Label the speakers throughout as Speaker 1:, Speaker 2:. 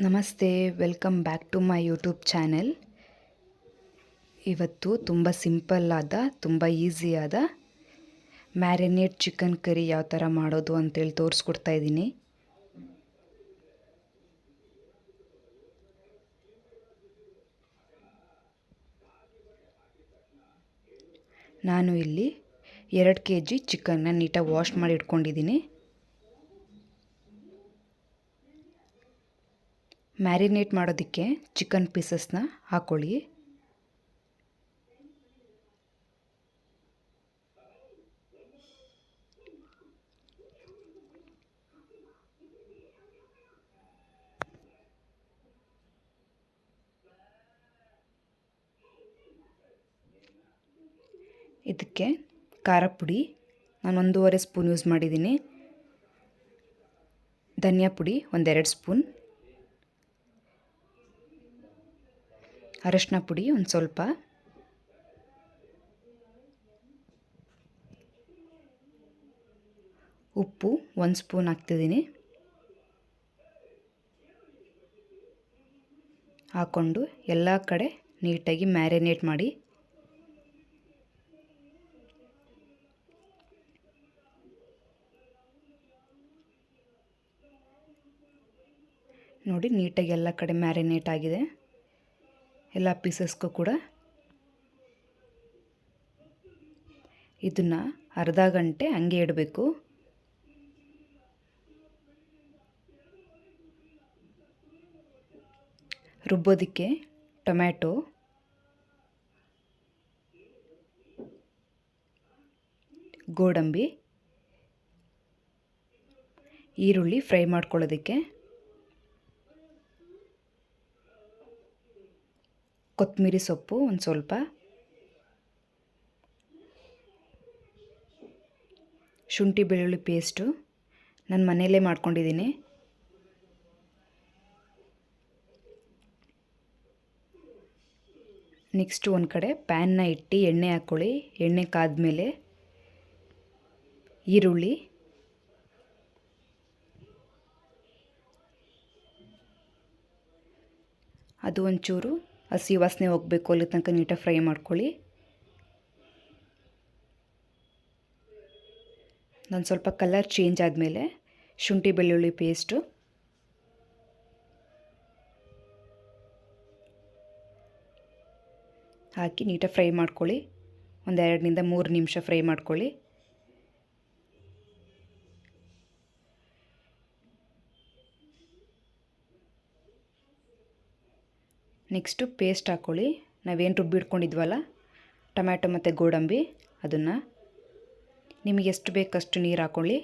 Speaker 1: ನಮಸ್ತೆ, welcome back to my YouTube channel. ಇವತ್ತು ತುಂಬ ಸಿಂಪಲ್ ಆದ ತುಂಬ ಈಸಿಯಾದ ಮ್ಯಾರಿನೇಟ್ ಚಿಕನ್ ಕರಿ ಯಾವ ಥರ ಮಾಡೋದು ಅಂತೇಳಿ ತೋರಿಸ್ಕೊಡ್ತಾ ಇದ್ದೀನಿ. ನಾನು ಇಲ್ಲಿ 2 kg ಚಿಕನ್ನ ನೀಟಾಗಿ ವಾಶ್ ಮಾಡಿ ಇಟ್ಕೊಂಡಿದ್ದೀನಿ. ಮ್ಯಾರಿನೇಟ್ ಮಾಡೋದಕ್ಕೆ ಚಿಕನ್ ಪೀಸಸ್ನ ಹಾಕ್ಕೊಳ್ಳಿ. ಇದಕ್ಕೆ ಖಾರ ಪುಡಿ ನಾನು 1.5 ಸ್ಪೂನ್ ಯೂಸ್ ಮಾಡಿದ್ದೀನಿ. ಧನಿಯಾ ಪುಡಿ 1-2 ಸ್ಪೂನ್, ಅರಶಿನ ಪುಡಿ ಒಂದು ಸ್ವಲ್ಪ, ಉಪ್ಪು 1 ಸ್ಪೂನ್ ಹಾಕ್ತಿದ್ದೀನಿ. ಹಾಕ್ಕೊಂಡು ಎಲ್ಲ ಕಡೆ ನೀಟಾಗಿ ಮ್ಯಾರಿನೇಟ್ ಮಾಡಿ. ನೋಡಿ, ನೀಟಾಗಿ ಎಲ್ಲ ಕಡೆ ಮ್ಯಾರಿನೇಟ್ ಆಗಿದೆ, ಎಲ್ಲ ಪೀಸಸ್ಗೂ ಕೂಡ. ಇದನ್ನು ಅರ್ಧ ಗಂಟೆ ಹಂಗೆ ಇಡಬೇಕು. ರುಬ್ಬೋದಕ್ಕೆ ಟೊಮ್ಯಾಟೊ, ಗೋಡಂಬಿ, ಈರುಳ್ಳಿ ಫ್ರೈ ಮಾಡ್ಕೊಳ್ಳೋದಕ್ಕೆ, ಕೊತ್ತಂಬರಿ ಸೊಪ್ಪು ಒಂದು ಸ್ವಲ್ಪ, ಶುಂಠಿ ಬೆಳ್ಳುಳ್ಳಿ ಪೇಸ್ಟು ನಾನು ಮನೆಯಲ್ಲೇ ಮಾಡ್ಕೊಂಡಿದ್ದೀನಿ. ನೆಕ್ಸ್ಟು ಒಂದು ಕಡೆ ಪ್ಯಾನ್ನ ಇಟ್ಟು ಎಣ್ಣೆ ಹಾಕ್ಕೊಳ್ಳಿ. ಎಣ್ಣೆ ಕಾದ್ಮೇಲೆ ಈರುಳ್ಳಿ, ಅದು ಒಂಚೂರು ಹಸಿ ವಾಸನೆ ಹೋಗಬೇಕು, ಅಲ್ಲಿ ತನಕ ನೀಟಾಗಿ ಫ್ರೈ ಮಾಡ್ಕೊಳ್ಳಿ. ಒಂದು ಸ್ವಲ್ಪ ಕಲರ್ ಚೇಂಜ್ ಆದಮೇಲೆ ಶುಂಠಿ ಬೆಳ್ಳುಳ್ಳಿ ಪೇಸ್ಟು, ಹಾಕಿ ನೀಟಾಗಿ ಫ್ರೈ ಮಾಡ್ಕೊಳ್ಳಿ. 2-3 ನಿಮಿಷ ಫ್ರೈ ಮಾಡ್ಕೊಳ್ಳಿ. ನೆಕ್ಸ್ಟು ಪೇಸ್ಟ್ ಹಾಕ್ಕೊಳ್ಳಿ. ನಾವೇನು ರುಬ್ಬಿಟ್ಕೊಂಡಿದ್ವಲ್ಲ ಟೊಮ್ಯಾಟೊ ಮತ್ತು ಗೋಡಂಬಿ, ಅದನ್ನು ನಿಮಗೆ ಎಷ್ಟು ಬೇಕಷ್ಟು ನೀರು ಹಾಕ್ಕೊಳ್ಳಿ.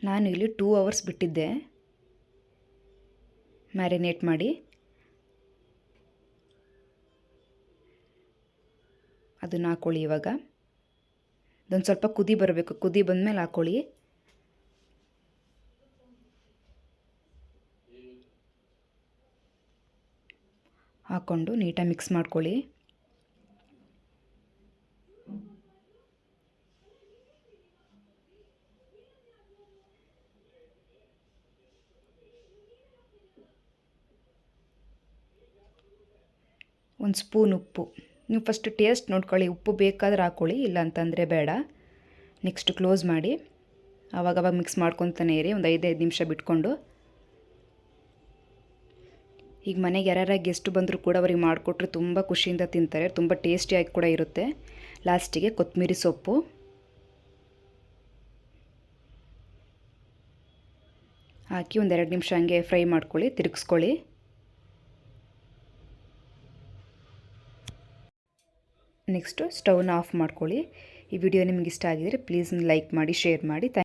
Speaker 1: ನಾನು ಇಲ್ಲಿ 2 ಅವರ್ಸ್ ಬಿಟ್ಟಿದ್ದೆ ಮ್ಯಾರಿನೇಟ್ ಮಾಡಿ. ಅದನ್ನು ಹಾಕ್ಕೊಳ್ಳಿ. ಇವಾಗ ಅದೊಂದು ಸ್ವಲ್ಪ ಕುದಿ ಬರಬೇಕು. ಕುದಿ ಬಂದಮೇಲೆ ಹಾಕ್ಕೊಳ್ಳಿ. ಹಾಕ್ಕೊಂಡು ನೀಟಾಗಿ ಮಿಕ್ಸ್ ಮಾಡ್ಕೊಳ್ಳಿ. ಒಂದು ಸ್ಪೂನ್ ಉಪ್ಪು, ನೀವು ಫಸ್ಟ್ ಟೇಸ್ಟ್ ನೋಡ್ಕೊಳ್ಳಿ, ಉಪ್ಪು ಬೇಕಾದ್ರೆ ಹಾಕ್ಕೊಳ್ಳಿ, ಇಲ್ಲ ಅಂತಂದರೆ ಬೇಡ. ನೆಕ್ಸ್ಟ್ ಕ್ಲೋಸ್ ಮಾಡಿ ಆವಾಗವಾಗ ಮಿಕ್ಸ್ ಮಾಡ್ಕೊತಾನೆ ಇರಿ, ಒಂದು 5 ನಿಮಿಷ ಬಿಟ್ಕೊಂಡು. ಈಗ ಮನೆಗೆ ಯಾರ್ಯಾರ ಗೆಸ್ಟ್ ಬಂದರೂ ಕೂಡ ಅವ್ರಿಗೆ ಮಾಡಿಕೊಟ್ರೆ ತುಂಬ ಖುಷಿಯಿಂದ ತಿಂತಾರೆ, ತುಂಬ ಟೇಸ್ಟಿಯಾಗಿ ಕೂಡ ಇರುತ್ತೆ. ಲಾಸ್ಟಿಗೆ ಕೊತ್ತಂಬರಿ ಸೊಪ್ಪು ಹಾಕಿ 1-2 ನಿಮಿಷ ಹಂಗೆ ಫ್ರೈ ಮಾಡ್ಕೊಳ್ಳಿ, ತಿರುಗಿಸ್ಕೊಳ್ಳಿ. ನೆಕ್ಸ್ಟು ಸ್ಟವ್ನ ಆಫ್ ಮಾಡ್ಕೊಳ್ಳಿ. ಈ ವಿಡಿಯೋ ನಿಮಗೆ ಇಷ್ಟ ಆಗಿದರೆ ಪ್ಲೀಸ್ ಲೈಕ್ ಮಾಡಿ, ಶೇರ್ ಮಾಡಿ.